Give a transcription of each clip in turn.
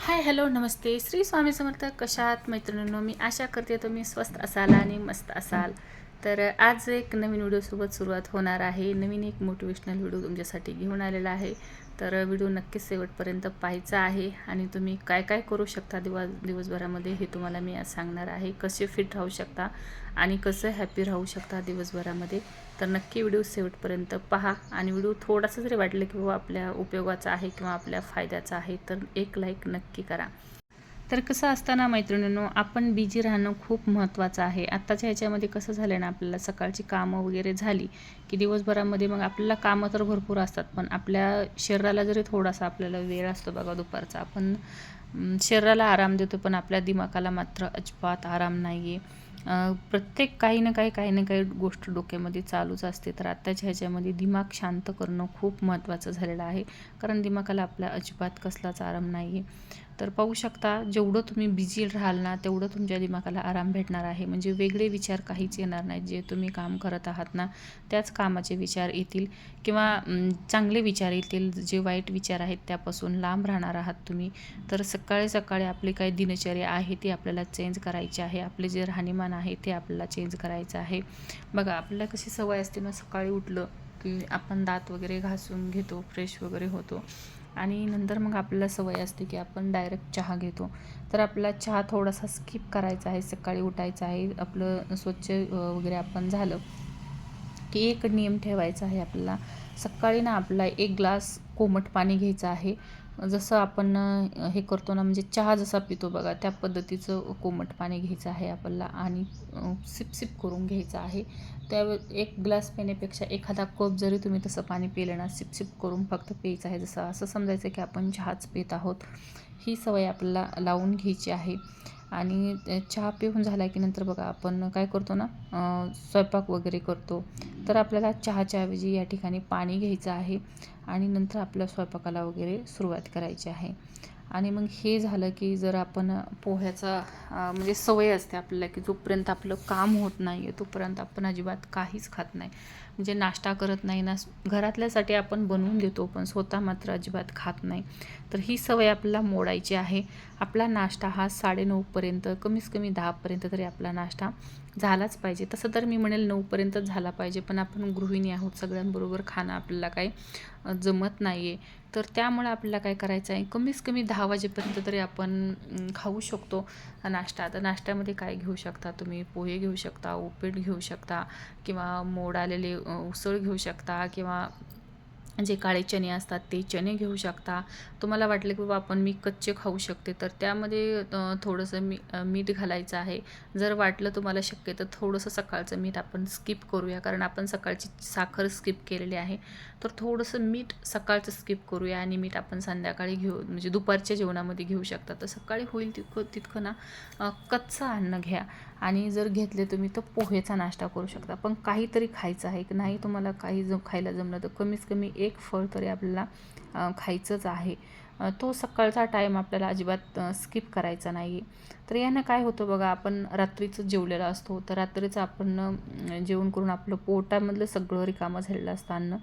Hi hello नमस्ते श्री स्वामी समर्थ. कशा आहात मैत्रिणींनो? मी आशा करते तुम्ही स्वस्त असाल आणि मस्त असाल. तर आज एक नवीन व्हिडिओसोबत सुरुवात होणार आहे. नवीन एक मोटिवेशनल व्हिडिओ तुमच्यासाठी घेऊन आलेला आहे. तर व्हिडिओ नक्कीच शेवटपर्यंत पाहायचा आहे आणि तुम्ही काय काय करू शकता दिवसभरामध्ये हे तुम्हाला मी आज सांगणार आहे. कसे फिट राहू शकता आणि कसं हॅपी राहू शकता दिवसभरामध्ये. तर नक्की व्हिडिओ शेवटपर्यंत पहा आणि व्हिडिओ थोडासा जरी वाटलं की बाबा आपल्या उपयोगाचा आहे किंवा आपल्या फायद्याचा आहे तर एक लाईक नक्की करा. तर कसं असताना मैत्रिणींनो, आपण बिझी राहणं खूप महत्त्वाचं आहे. आत्ताच्या ह्याच्यामध्ये कसं झालं आहे ना, आपल्याला सकाळची कामं वगैरे झाली की दिवसभरामध्ये मग आपल्याला कामं तर भरपूर असतात, पण आपल्या शरीराला जरी थोडासा आपल्याला वेळ असतो बघा दुपारचा, आपण शरीराला आराम देतो पण आपल्या दिमागाला मात्र अजिबात आराम नाही आहे. प्रत्येक काही ना काही गोष्ट डोक्यामध्ये चालूच असते. तर आत्ताच्या ह्याच्यामध्ये दिमाग शांत करणं खूप महत्त्वाचं झालेलं आहे, कारण दिमागाला आपल्या अजिबात कसलाच आराम नाही आहे. तर पाहू शकता, जेवढं तुम्ही बिझी राहाल ना तेवढं तुमच्या दिमागाला आराम भेटणार आहे. म्हणजे वेगळे विचार काहीच येणार नाहीत. जे तुम्ही काम करत आहात ना त्याच कामाचे विचार येतील किंवा चांगले विचार येतील. जे वाईट विचार आहेत त्यापासून लांब राहणार आहात तुम्ही. तर सकाळी सकाळी आपली काही दिनचर्या आहे ती आपल्याला चेंज करायची आहे. आपले जे राहणीमान आहे ते आपल्याला चेंज करायचं आहे. बघा, आपल्याला कशी सवय असते ना, सकाळी उठलं की आपण दात वगैरे घासून घेतो, फ्रेश वगैरे होतो आणि नंतर मग आपल्याला सवय असते की आपण डायरेक्ट चहा घेतो. तर आपला चहा थोडासा स्किप करायचा आहे. सकाळी उठायचं आहे, आपलं स्वच्छ वगैरे आपण झालं की एक नियम ठेवायचा आहे आपल्याला. सकाळी ना आपला एक ग्लास कोमट पाणी घ्यायचं आहे. जसं आपण हे करतो ना, म्हणजे चहा जसा पितो बघा त्या पद्धतीचं कोमट पाणी घ्यायचं आहे आपल्याला आणि सिप सिप करून घ्यायचं आहे. त्या एक ग्लास पिण्यापेक्षा एखादा कप जरी तुम्ही तसं पाणी पिलं ना, सिप सिप करून फक्त प्यायचं आहे. जसं असं समजायचं की आपण चहाच पित आहोत. ही सवय आपल्याला लावून घ्यायची आहे. आणि चहा पिऊन झाला की नंतर बघा आपण काय करतो ना, स्वयंपाक वगैरे करतो. तर आपल्याला चहाच्या ऐवजी या ठिकाणी पाणी घ्यायचं आहे आणि नंतर आपल्या स्वयंपाकाला वगैरे सुरुवात करायची आहे. आणि मग हे झालं की जर आपण पोह्याचा म्हणजे सवय असते आपल्याला की जोपर्यंत आपलं काम होत नाही आहे तोपर्यंत आपण अजिबात काहीच खात नाही. म्हणजे नाश्ता करत नाही ना, घरातल्यासाठी आपण बनवून देतो पण स्वतः मात्र अजिबात खात नाही. तर ही सवय आपल्याला मोडायची आहे. आपला नाश्ता हा 9:30पर्यंत, कमीत कमी 10पर्यंत तरी आपला नाश्ता झालाच पाहिजे. तसं तर मी म्हणेल 9पर्यंतच झाला पाहिजे, पण आपण गृहिणी आहोत, सगळ्यांबरोबर खाणं आपल्याला काही जमत नाही आहे. तर त्यामुळे आपल्याला काय करायचं आहे, कमीत कमी 10 वाजेपर्यंत तरी आपण खाऊ शकतो नाश्ता. तर नाश्त्यामध्ये काय घेऊ शकता तुम्ही? पोहे घेऊ शकता, उपीट घेऊ शकता किंवा मोड आलेले उसळ घेऊ शकता किंवा जे काळे चणे असतात ते चणे घेऊ शकता. तुम्हाला वाटलं की बाबा आपण मी कच्चे खाऊ शकते तर त्यामध्ये थोडंसं मीठ घालायचं आहे. जर वाटलं तुम्हाला शक्य तर थोडंसं सकाळचं मीठ आपण स्किप करूया, कारण आपण सकाळची साखर स्किप केलेली आहे. तर थोडंसं मीठ सकाळचं स्किप करूया आणि मीठ आपण संध्याकाळी घेऊ, म्हणजे दुपारच्या जेवणामध्ये घेऊ शकता. तर सकाळी होईल तितकं ना कच्चं अन्न घ्या आणि जर घेतले तुम्ही तर पोहेचा नाश्ता करू शकता. पण काहीतरी खायचं आहे की नाही, तुम्हाला काही खायला जमलं तर कमीत कमी एक फळ तरी आपल्याला खायचंच आहे. तो सकाळचा टाईम आपल्याला अजिबात स्किप करायचा नाही. तर यानं काय होतं बघा, आपण रात्रीचं जेवलेलं असतो तर रात्रीचं आपण जेवण करून आपलं पोटामधलं सगळं रिकामं झालेलं असतं. अन्न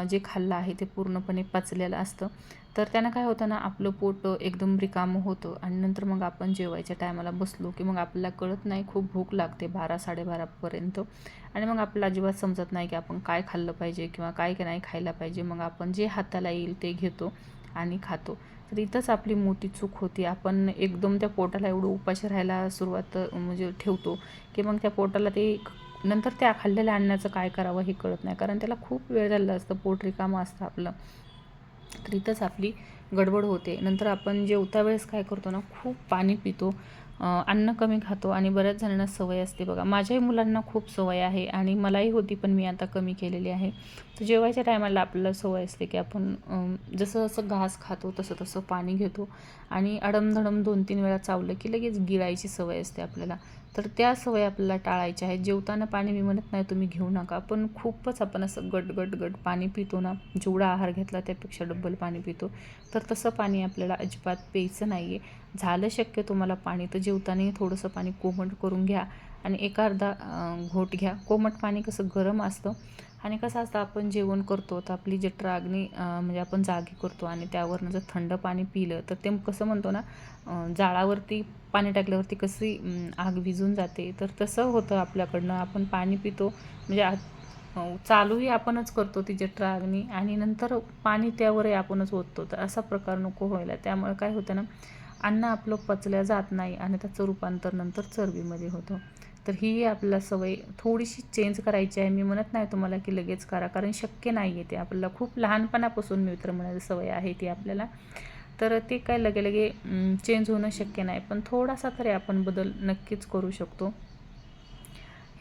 जे खाल्लं आहे ते पूर्णपणे पचलेलं असतं. तर त्यानं काय होतं ना, आपलं पोट एकदम रिकामं होतं आणि नंतर मग आपण जेवायच्या टायमाला बसलो की मग आपल्याला कळत नाही, खूप भूक लागते 12-12:30पर्यंत आणि मग आपल्याला अजिबात समजत नाही की आपण काय खाल्लं पाहिजे किंवा काय नाही खायला पाहिजे. मग आपण जे हाताला येईल ते घेतो आणि खातो. तर इथंच आपली मोठी चूक होती. आपण एकदम त्या पोटाला एवढं उपाशी राहायला सुरुवात म्हणजे ठेवतो की मग त्या पोटाला ते नंतर त्या खाल्लेल्या अन्नाचं काय करावं हे कळत नाही, कारण त्याला खूप वेळ झालेला असतं, पोट रिकामं असतं आपलं. तर इथंच आपली गडबड होते. नंतर आपण जेवता वेळेस काय करतो ना, खूप पाणी पितो, अन्न कमी खातो आणि बऱ्याच जणांना सवय असते बघा. माझ्याही मुलांना खूप सवय आहे आणि मलाही होती, पण मी आता कमी केलेली आहे. तर जेवायच्या टायमाला आपल्याला सवय असते की आपण जसं जसं घास खातो तसं तसं पाणी घेतो आणि अडमधडम 2-3 वेळा चावलं की लगेच गिळायची सवय असते आपल्याला. तर त्या सवय आपल्याला टाळायच्या आहेत. जेवताना पाणी मी म्हणत नाही तुम्ही घेऊ नका, पण खूपच आपण असं गट पाणी पितो ना, जेवढा आहार घेतला त्यापेक्षा डबल पाणी पितो. तर तसं पाणी आपल्याला अजिबात प्यायचं नाही आहे. झालं शक्य तुम्हाला पाणी तर जेवताना थोडंसं पाणी कोमट करून घ्या आणि एका अर्धा घोट घ्या. कोमट पाणी कसं गरम असतं आणि कसं असतं, आपण जेवण करतो तर आपली जठराग्नी म्हणजे आपण जागी करतो आणि त्यावरनं जर थंड पाणी पिलं तर ते कसं म्हणतो ना, जाळावरती पाणी टाकल्यावरती कशी आग विझून जाते, तर तसं होतं आपल्याकडनं. आपण पाणी पितो म्हणजे चालूही आपणच करतो ती जठराग्नी आणि नंतर पाणी त्यावरही आपणच ओततो. तर असा प्रकार नको व्हायला. त्यामुळे काय होतं ना, अन्न आपलं पचल्या जात नाही आणि त्याचं रूपांतर नंतर चरबीमध्ये होतं. तर ही आपल्याला सवय थोडीशी चेंज करायची आहे. मी म्हणत नाही तुम्हाला की लगेच करा, कारण शक्य नाही आहे ते. आपल्याला खूप लहानपणापासून मी तर म्हणायची सवय आहे ती आपल्याला. तर ते काय लगे चेंज होणं शक्य नाही, पण थोडासा तरी आपण बदल नक्कीच करू शकतो.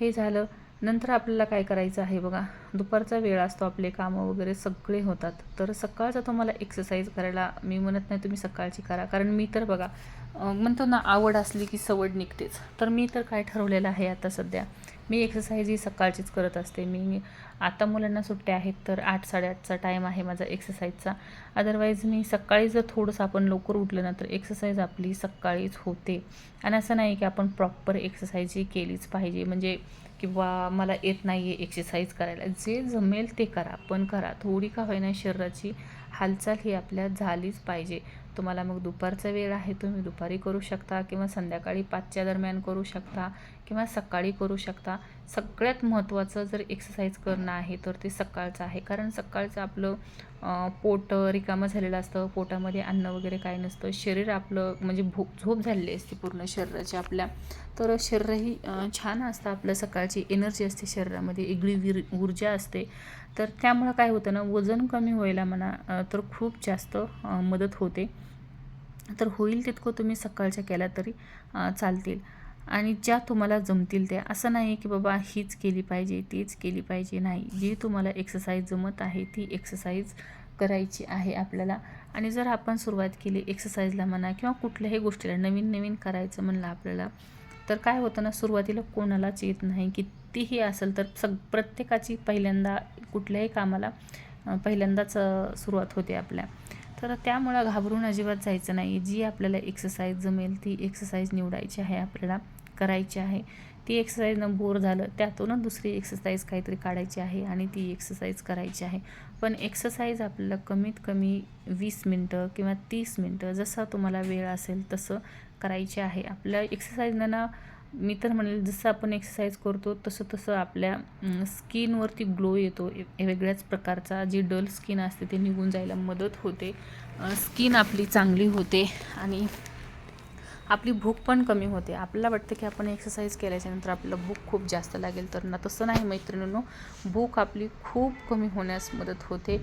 हे झालं. नंतर आपल्याला काय करायचं आहे बघा, दुपारचा वेळ असतो, आपले कामं वगैरे सगळे होतात. तर सकाळचा तुम्हाला एक्सरसाइज करायला मी म्हणत नाही तुम्ही सकाळची करा, कारण मी तर बघा म्हणतो ना, आवड असली की सवड निघतेच. तर मी तर काय ठरवलेलं आहे आता सध्या, मी एक्सरसाइज ही सकाळचीच करत असते. मी आता मुलांना सुट्ट्या आहेत तर 8-8:30चा टाईम आहे माझा एक्सरसाइजचा. अदरवाईज मी सकाळी जर थोडंसं आपण लवकर उठलं ना, तर एक्सरसाइज आपली सकाळीच होते. आणि असं नाही की आपण प्रॉपर एक्सरसाइज ही केलीच पाहिजे, म्हणजे किंवा मला येत नाही आहे एक्सरसाइज करायला. जे जमेल ते करा, पण करा. थोडी का होईना शरीराची हालचाल ही आपल्या झालीच पाहिजे. तुम्हाला मग दुपारचा वेळ आहे, तुम्ही दुपारी करू शकता किंवा संध्याकाळी 5च्या दरम्यान करू शकता किंवा सकाळी करू शकता. सगळ्यात महत्त्वाचं जर एक्सरसाइज करणं आहे तर ते सकाळचं आहे, कारण सकाळचं आपलं पोट रिकामं झालेलं असतं, पोटामध्ये अन्न वगैरे काय नसतं, शरीर आपलं म्हणजे झोप झालेली असते पूर्ण शरीराची आपल्या. तर शरीरही छान असतं आपलं, सकाळची एनर्जी असते शरीरामध्ये, वेगळी ऊर्जा असते. तर त्यामुळं काय होतं ना, वजन कमी व्हायला म्हणा तर खूप जास्त मदत होते. तर होईल तितकं तुम्ही सकाळच्या केल्या तरी चालतील आणि ज्या तुम्हाला जमतील त्या. असं नाही की बाबा हीच केली पाहिजे तीच केली पाहिजे, नाही. जी तुम्हाला एक्सरसाइज जमत आहे ती एक्सरसाइज करायची आहे आपल्याला. आणि जर आपण सुरुवात केली एक्सरसाइजला म्हणा किंवा कुठल्याही गोष्टीला नवीन करायचं म्हणलं आपल्याला, तर काय होतं ना, सुरुवातीला कोणालाच येत नाही. कितीही असेल तर प्रत्येकाची पहिल्यांदा कुठल्याही कामाला पहिल्यांदाच सुरुवात होते आपल्या. तर त्यामुळं घाबरून अजिबात जायचं नाही. जी आपल्याला एक्सरसाइज जमेल ती एक्सरसाइज निवडायची आहे, आपल्याला करायची आहे. ती एक्सरसाइजनं बोर झालं त्यातूनच दुसरी एक्सरसाइज काहीतरी काढायची आहे आणि ती एक्सरसाइज करायची आहे. पण एक्सरसाइज आपल्याला कमीत कमी 20 मिनटं किंवा 30 मिनटं जसा तुम्हाला वेळ असेल तसं करायचे आहे. आपल्या एक्सरसाइजनं ना, मी तर म्हणेल जसं आपण एक्सरसाइज करतो तसं तसं आपल्या स्किनवरती ग्लो येतो, वेगळ्याच प्रकारचा. जी डल स्किन असते ते निघून जायला मदत होते, स्किन आपली चांगली होते आणि आपली भूक पण कमी होते. आपल्याला वाटतं की आपण एक्सरसाइज केल्याच्यानंतर आपल्याला भूक खूप जास्त लागेल, तर ना तसं नाही मैत्रिणींनो. भूक आपली खूप कमी होण्यास मदत होते.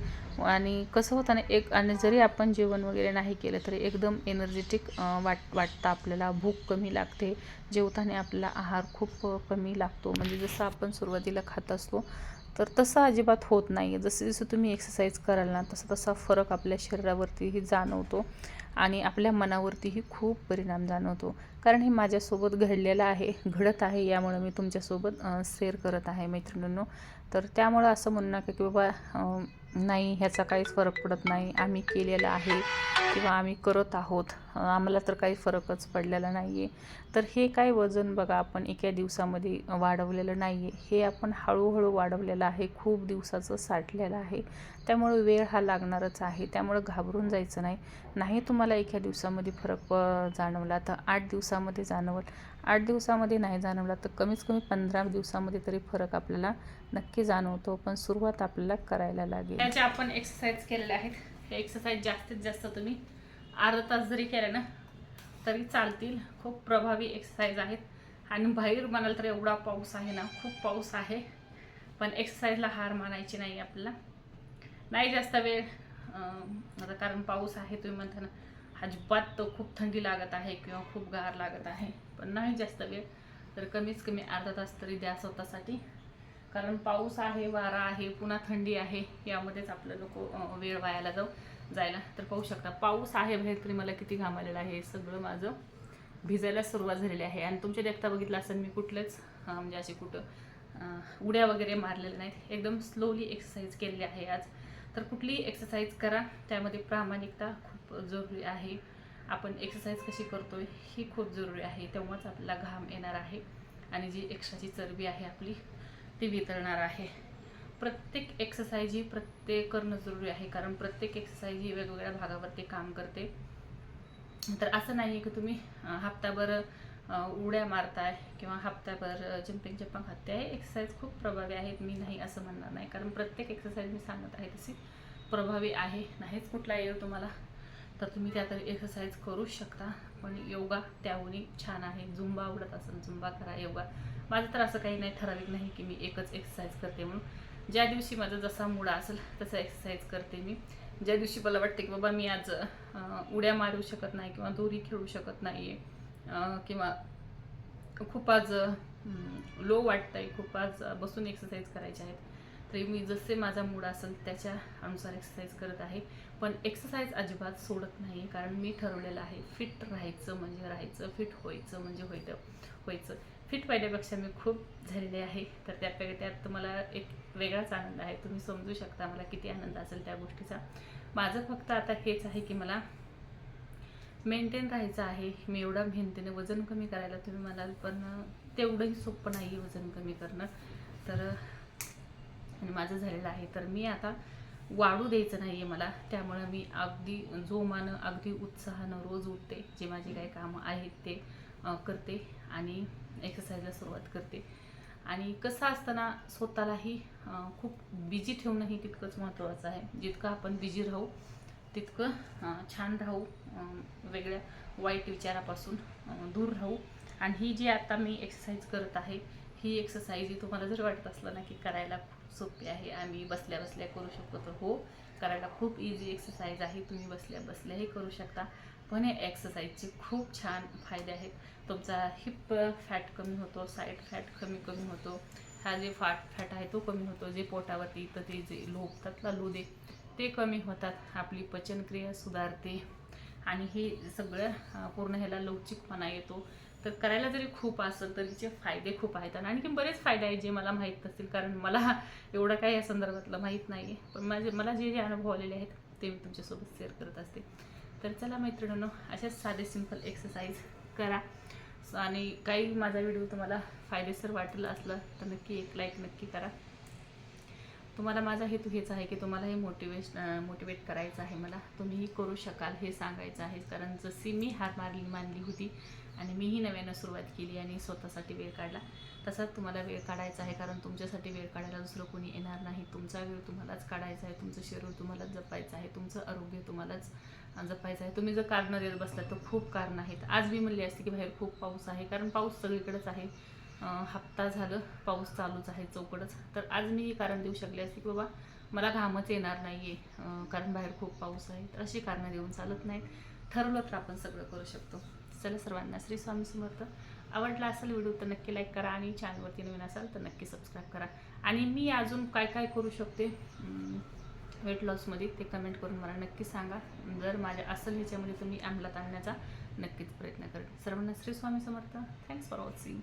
आणि कसं होतं ना, आणि जरी आपण जेवण वगैरे नाही केलं तरी एकदम एनर्जेटिक वाटतं आपल्याला. भूक कमी लागते. जेवताना आपल्याला आहार खूप कमी लागतो, म्हणजे जसं आपण सुरुवातीला खात असतो तर तसं अजिबात होत नाही आहे. जसं जसं तुम्ही एक्सरसाइज कराल ना, तसा तसा फरक आपल्या शरीरावरतीही जाणवतो आणि आपल्या मनावरतीही खूप परिणाम जाणवतो. कारण हे माझ्यासोबत घडलेलं आहे, घडत आहे, यामुळे मी तुमच्यासोबत शेअर करत आहे मैत्रिणींनो. तर त्यामुळं असं म्हणू नका की बाबा नाही ह्याचा काहीच फरक पडत नाही, आम्ही केलेलं आहे किंवा आम्ही करत आहोत, आम्हाला तर काही फरकच पडलेला नाही आहे. तर हे काय वजन बघा आपण एका दिवसामध्ये वाढवलेलं नाही आहे, हे आपण हळूहळू वाढवलेलं आहे, खूप दिवसाचं साठलेलं आहे. त्यामुळे वेळ हा लागणारच आहे. त्यामुळं घाबरून जायचं नाही. नाही तुम्हाला एका दिवसामध्ये फरक जाणवला तर 8 दिवसामध्ये जाणवल. 8 दिवसामध्ये नाही जाणवला तर कमीत कमी 15 दिवसामध्ये तरी फरक आपल्याला नक्की जाणवतो. पण सुरुवात आपल्याला करायला लागेल. त्याचे आपण एक्सरसाइज केलेले आहेत. हे एक्सरसाइज जास्तीत जास्त तुम्ही अर्धा तास जरी केलं ना तरी चालतील. खूप प्रभावी एक्सरसाइज आहेत. आणि बाहेर म्हणाल तर एवढा पाऊस आहे ना, खूप पाऊस आहे, पण एक्सरसाइजला हार मानायची नाही आपल्याला. नाही जास्त वेळ आता, कारण पाऊस आहे तुम्ही म्हणता ना, अजिबात तर खूप थंडी लागत आहे किंवा खूप गार लागत आहे, पण नाही जास्त वेळ. तर कमीत कमी अर्धा तास तरी द्या स्वतःसाठी, कारण पाऊस आहे, वारा आहे, पुन्हा थंडी आहे, यामध्येच आपलं नको वेळ वायाला जायला. तर पाहू शकता पाऊस आहे बाहेर तरी मला किती घाम आलेला आहे. सगळं माझं भिजायला सुरुवात झालेली आहे. आणि तुमच्या देखता बघितलं असेल मी कुठलेच म्हणजे असे कुठं उड्या वगैरे मारलेल्या नाहीत, एकदम स्लोली एक्सरसाइज केलेली आहे आज. तर कुठलीही एक्सरसाइज करा, त्यामध्ये प्रामाणिकता खूप जरुरी आहे. आपण एक्सरसाइज कशी करतोय ही खूप जरुरी आहे, तेव्हाच आपल्याला घाम येणार आहे आणि जी एक्स्ट्राची चरबी आहे आपली ती वितळणार आहे. प्रत्येक एक्सरसाइज ही प्रत्येक करणं जरुरी आहे, कारण प्रत्येक एक्सरसाइज ही वेगवेगळ्या भागावरती काम करते. तर असं नाही आहे की तुम्ही हप्ताभर उड्या मारताय किंवा हप्ताभर जंपिंग जप्पा खाते आहे. एक्सरसाइज खूप प्रभावी आहेत, मी नाही असं म्हणणार नाही, कारण प्रत्येक एक्सरसाइज मी सांगत आहे तशी प्रभावी आहे. नाहीच कुठला येईल तुम्हाला तर तुम्ही त्या तरी एक्सरसाइज करू शकता. पण योगा त्याहूनही छान आहे. झुंबा आवडत असेल झुंबा करा. योगा माझं तर असं काही नाही, ठराविक नाही की मी एकच एक्सरसाइज करते म्हणून. ज्या दिवशी माझा जसा मूड असेल तसा एक्सरसाइज करते मी. ज्या दिवशी मला वाटते की बाबा मी आज उड्या मारू शकत नाही किंवा दोरी खेळू शकत नाही आहे किंवा खूप आज लो वाटतंय, खूप आज बसून एक्सरसाइज करायचे आहेत, तरी मी जसे माझा मूड असेल त्याच्या अनुसार एक्सरसाइज करत आहे. पण एक्सरसाइज अजिबात सोडत नाही, कारण मी ठरवलेलं आहे फिट राहायचं म्हणजे राहायचं, फिट व्हायचं म्हणजे व्हायचं. फिट पाहिल्यापेक्षा मी खूप झालेले आहे, तर त्यात तुम्हाला एक वेगळाच आनंद आहे. तुम्ही समजू शकता मला किती आनंद असेल त्या गोष्टीचा. माझं फक्त आता हेच आहे की मला मेंटेन राहायचं आहे. मी एवढा मेहनतीने वजन कमी करायला तुम्ही म्हणाल, पण तेवढंही सोपं नाही आहे वजन कमी करणं. तर आणि माझं झालेलं आहे, तर मी आता वाढू द्यायचं नाही आहे मला. त्यामुळं मी अगदी जोमानं अगदी उत्साहानं रोज उठते, जे माझी काही कामं आहेत ते करते आणि एक्सरसाइजला सुरुवात करते. आणि कसं असताना स्वतःलाही खूप बिझी ठेवणंही तितकंच महत्त्वाचं आहे. जितकं आपण बिझी राहू तितकं छान राहू, वेगळ्या वाईट विचारापासून दूर राहू. आणि ही जी आता मी एक्सरसाइज करत आहे, ही एक्सरसाइज ही तुम्हाला जर वाटत असलं ना की करायला खूप सोपी आहे, आम्ही बसल्या बसल्या करू शकतो, तर हो, करायला खूप इझी एक्सरसाइज आहे. तुम्ही बसल्या बसल्याही करू शकता. पण या एक्सरसाइजचे खूप छान फायदे आहेत. तुमचा हिप फॅट कमी होतो, साईड फॅट कमी होतो, हा जे फॅट आहे तो कमी होतो, जे पोटावरती इथं ते जे लोकतात ना लोदे ते कमी होतात, आपली पचनक्रिया सुधारते आणि हे सगळं पूर्ण ह्याला लवचिकपणा येतो. तर करायला जरी खूप असेल तरी तिचे फायदे खूप आहेत. आणि आणखी बरेच फायदे आहेत जे मला माहीत नसतील, कारण मला एवढं काही या संदर्भातलं माहीत नाही आहे. पण मला जे अनुभव आलेले आहेत ते मी तुमच्यासोबत शेअर करत असते. तर चला मैत्रिणींनो, अशाच साधे सिंपल एक्सरसाइज करा. आणि काही माझा व्हिडिओ तुम्हाला फायदेशीर वाटलं असलं तर नक्की एक लाईक नक्की करा. तुम्हाला माझा हेतू हेच आहे की तुम्हालाही मोटिवेट करायचं आहे मला. तुम्हीही करू शकाल हे सांगायचं आहे, कारण जशी मी हार मानली होती आणि मीही नव्यानं सुरुवात केली आणि स्वतःसाठी वेळ काढला, तसाच तुम्हाला वेळ काढायचा आहे. कारण तुमच्यासाठी वेळ काढायला दुसरं कोणी येणार नाही. तुमचा वेळ तुम्हालाच काढायचा आहे, तुमचं शरीर तुम्हालाच जपायचं आहे, तुमचं आरोग्य तुम्हालाच जपायचं आहे. तुम्ही जर कारणं देत बसला तर खूप कारणं आहेत. आज मी म्हणली असते की बाहेर खूप पाऊस आहे, कारण पाऊस सगळीकडेच आहे. हप्ता झालं पाऊस चालूच आहे चौकडच. तर आज मी कारण देऊ शकले असते की बाबा मला घामच येणार नाही आहे, कारण बाहेर खूप पाऊस आहे. तर अशी कारणं देऊन चालत नाहीत. ठरवलं तर आपण सगळं करू शकतो. चला, सर्वांना श्री स्वामी समर्थ. आवडला असेल व्हिडिओ तर नक्की लाईक करा आणि चॅनलवरती नवीन असाल तर नक्की सबस्क्राईब करा. आणि मी अजून काय काय करू शकते वेट लॉसमध्ये ते कमेंट करून मला नक्की सांगा. जर माझ्या असेल ह्याच्यामध्ये तर मी अंमलात आणण्याचा नक्कीच प्रयत्न करेन. सर्वांना Shri Swami Samarth. Thanks for watching.